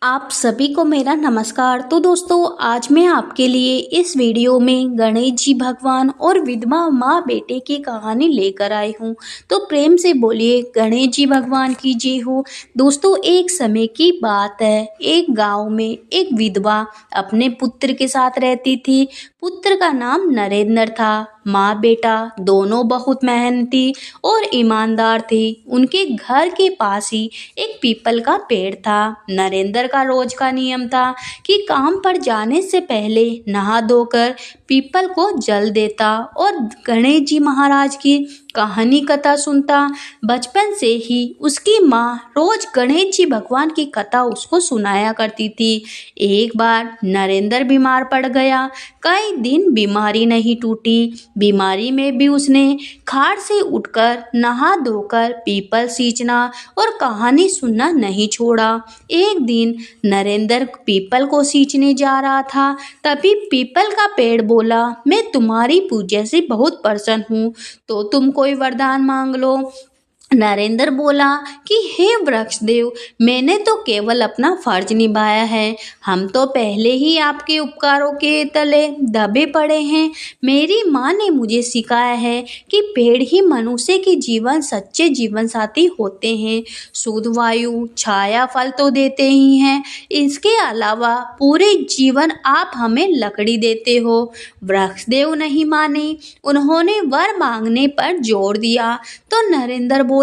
आप सभी को मेरा नमस्कार। तो दोस्तों, आज मैं आपके लिए इस वीडियो में गणेश जी भगवान और विधवा माँ बेटे की कहानी लेकर आई हूँ। तो प्रेम से बोलिए गणेश जी भगवान की जय हो। दोस्तों, एक समय की बात है, एक गांव में एक विधवा अपने पुत्र के साथ रहती थी। पुत्र का नाम नरेंद्र था। माँ बेटा दोनों बहुत मेहनती और ईमानदार थे। उनके घर के पास ही एक पीपल का पेड़ था। नरेंद्र का रोज का नियम था कि काम पर जाने से पहले नहा धोकर पीपल को जल देता और गणेश जी महाराज की कहानी कथा सुनता। बचपन से ही उसकी माँ रोज गणेश जी भगवान की कथा उसको सुनाया करती थी। एक बार नरेंद्र बीमार पड़ गया। कई दिन बीमारी नहीं टूटी। बीमारी में भी उसने खाट से उठकर नहा धोकर पीपल सींचना और कहानी सुनना नहीं छोड़ा। एक दिन नरेंद्र पीपल को सींचने जा रहा था। तभी पीपल का पेड़ बोला, मैं तुम्हारी पूजा से बहुत प्रसन्न हूँ, तो तुम कोई वरदान मांग लो। नरेंद्र बोला कि हे वृक्ष देव, मैंने तो केवल अपना फर्ज निभाया है। हम तो पहले ही आपके उपकारों के तले दबे पड़े हैं। मेरी माँ ने मुझे सिखाया है कि पेड़ ही मनुष्य के जीवन सच्चे जीवन साथी होते हैं। शुद्ध वायु, छाया, फल तो देते ही हैं, इसके अलावा पूरे जीवन आप हमें लकड़ी देते हो। वृक्ष देव नहीं माने। उन्होंने वर मांगने पर जोर दिया। तो नरेंद्र बोला,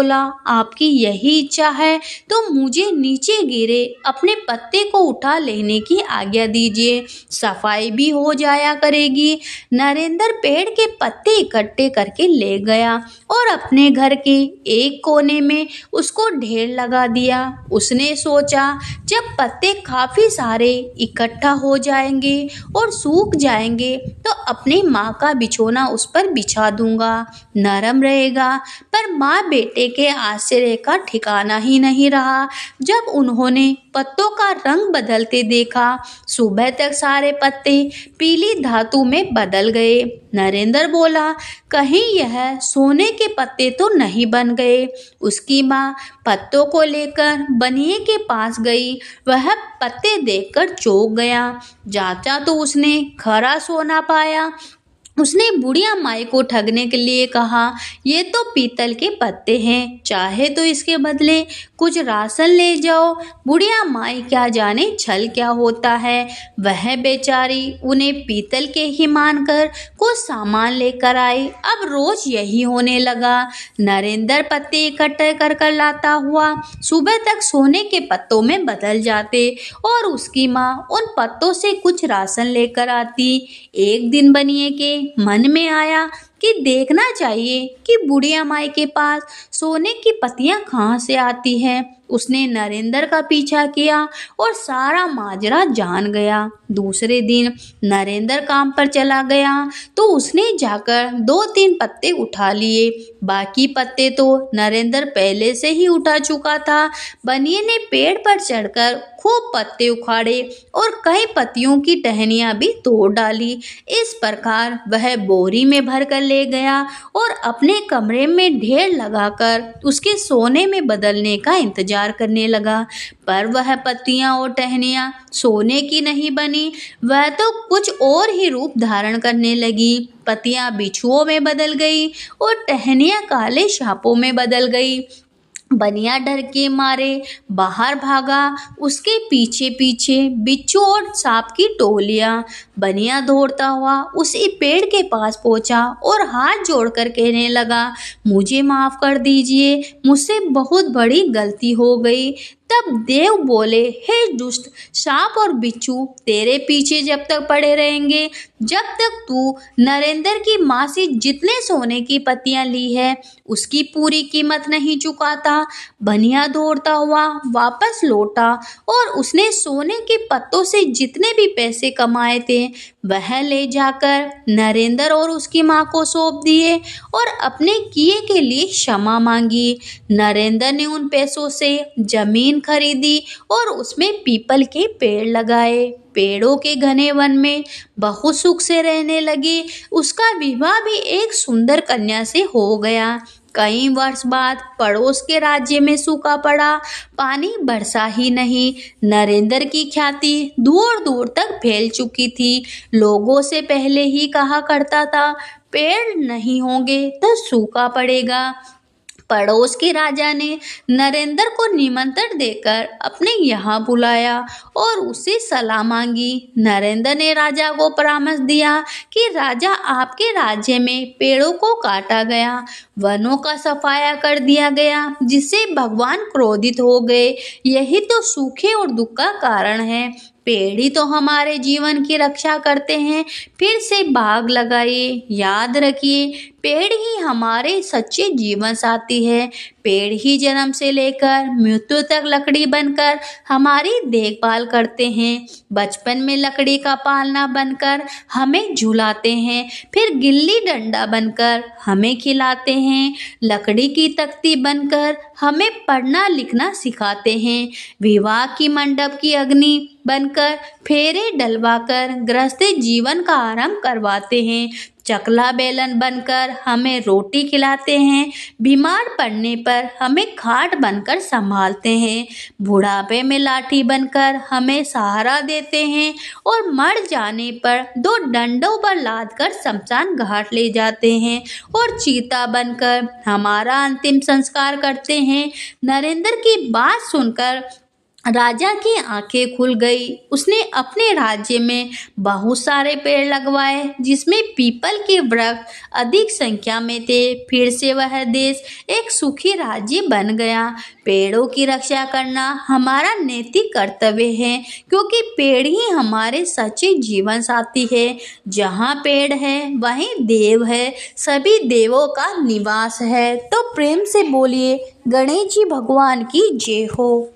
आपकी यही इच्छा है तो मुझे नीचे गिरे अपने पत्ते को उठा लेने की आज्ञा दीजिए, सफाई भी हो जाया करेगी। नरेंद्र पेड़ के पत्ते इकट्ठे करके ले गया और अपने घर के एक कोने में उसको ढेर लगा दिया। उसने सोचा, जब पत्ते काफी सारे इकट्ठा हो जाएंगे और सूख जाएंगे तो अपनी माँ का बिछोना उस पर बिछा दूंगा, नरम रहेगा। पर माँ बेटे के आश्चर्य का ठिकाना ही नहीं रहा जब उन्होंने पत्तों का रंग बदलते देखा। सुबह तक सारे पत्ते पीली धातु में बदल गए। नरेंद्र बोला, कहीं यह सोने के पत्ते तो नहीं बन गए। उसकी माँ पत्तों को लेकर बनिए के पास गई। वह पत्ते देखकर चौंक गया। जांचा तो उसने खरा सोना पाया। उसने बुढ़िया माई को ठगने के लिए कहा, ये तो पीतल के पत्ते हैं, चाहे तो इसके बदले कुछ राशन ले जाओ। बुढ़िया माई क्या जाने छल क्या होता है। वह बेचारी उन्हें पीतल के ही मानकर कुछ सामान लेकर आई। अब रोज यही होने लगा। नरेंद्र पत्ते इकट्ठे कर कर लाता हुआ सुबह तक सोने के पत्तों में बदल जाते और उसकी माँ उन पत्तों से कुछ राशन लेकर आती। एक दिन बनिए के मन में आया कि देखना चाहिए कि बुढ़िया माई के पास सोने की पत्तियां कहाँ से आती हैं। उसने नरेंद्र का पीछा किया और सारा माजरा जान गया। दूसरे दिन नरेंद्र काम पर चला गया तो उसने जाकर 2-3 पत्ते उठा लिए। बाकी पत्ते तो नरेंद्र पहले से ही उठा चुका था। बनिए ने पेड़ पर चढ़कर खूब पत्ते उखाड़े और कई पत्तियों की टहनियां भी तोड़ डाली। इस प्रकार वह बोरी में भर कर ले गया और अपने कमरे में ढेर लगाकर उसके सोने में बदलने का इंतजार करने लगा। पर वह पत्तियां और टहनियां सोने की नहीं बनी, वह तो कुछ और ही रूप धारण करने लगी। पत्तियां बिच्छुओं में बदल गई और टहनियां काले सांपों में बदल गई। बनिया डर के मारे बाहर भागा। उसके पीछे पीछे बिच्छू और सांप की टोलियां। बनिया दौड़ता हुआ उसी पेड़ के पास पहुंचा और हाथ जोड़कर कहने लगा, मुझे माफ कर दीजिए, मुझसे बहुत बड़ी गलती हो गई। तब देव बोले, हे दुष्ट, सांप और बिच्छू तेरे पीछे जब तक पड़े रहेंगे, जब तक तू नरेंद्र की माँ से जितने सोने की पत्तियां ली है उसकी पूरी कीमत नहीं चुकाता। बनिया दौड़ता हुआ वापस लौटा और उसने सोने के पत्तों से जितने भी पैसे कमाए थे वह ले जाकर नरेंद्र और उसकी माँ को सौंप दिए और अपने किए के लिए क्षमा मांगी। नरेंद्र ने उन पैसों से जमीन खरीदी और उसमें पीपल के पेड़ लगाए। पेड़ों के घने वन में बहुत सुख से रहने लगी। उसका विवाह भी एक सुंदर कन्या से हो गया। कई वर्ष बाद पड़ोस के राज्य में सूखा पड़ा, पानी बरसा ही नहीं। नरेंद्र की ख्याति दूर दूर तक फैल चुकी थी। लोगों से पहले ही कहा करता था, पेड़ नहीं होंगे तो सूखा पड़ेगा। पड़ोस के राजा ने नरेंद्र को निमंत्रण देकर अपने यहाँ बुलाया और उससे सलाह मांगी। नरेंद्र ने राजा को परामर्श दिया कि राजा, आपके राज्य में पेड़ों को काटा गया, वनों का सफाया कर दिया गया, जिससे भगवान क्रोधित हो गए। यही तो सूखे और दुख का कारण है। पेड़ ही तो हमारे जीवन की रक्षा करते हैं। फिर से बाग लगाइए। याद रखिए, पेड़ ही हमारे सच्चे जीवन साथी है। पेड़ ही जन्म से लेकर मृत्यु तक लकड़ी बनकर हमारी देखभाल करते हैं। बचपन में लकड़ी का पालना बनकर हमें झुलाते हैं, फिर गिल्ली डंडा बनकर हमें खिलाते हैं, लकड़ी की तख्ती बनकर हमें पढ़ना लिखना सिखाते हैं, विवाह की मंडप की अग्नि बनकर फेरे डलवाकर गृहस्थी जीवन का आरंभ करवाते हैं, चकला बेलन बनकर हमें रोटी खिलाते हैं, बीमार पड़ने पर हमें खाट बनकर संभालते हैं, बुढ़ापे में लाठी बनकर हमें सहारा देते हैं और मर जाने पर दो डंडों पर लादकर शमशान घाट ले जाते हैं और चीता बनकर हमारा अंतिम संस्कार करते हैं। नरेंद्र की बात सुनकर राजा की आंखें खुल गई। उसने अपने राज्य में बहुत सारे पेड़ लगवाए, जिसमें पीपल के वृक्ष अधिक संख्या में थे। फिर से वह देश एक सुखी राज्य बन गया। पेड़ों की रक्षा करना हमारा नैतिक कर्तव्य है, क्योंकि पेड़ ही हमारे सच्चे जीवन साथी है। जहाँ पेड़ है वहीं देव है, सभी देवों का निवास है। तो प्रेम से बोलिए, गणेश जी भगवान की जय हो।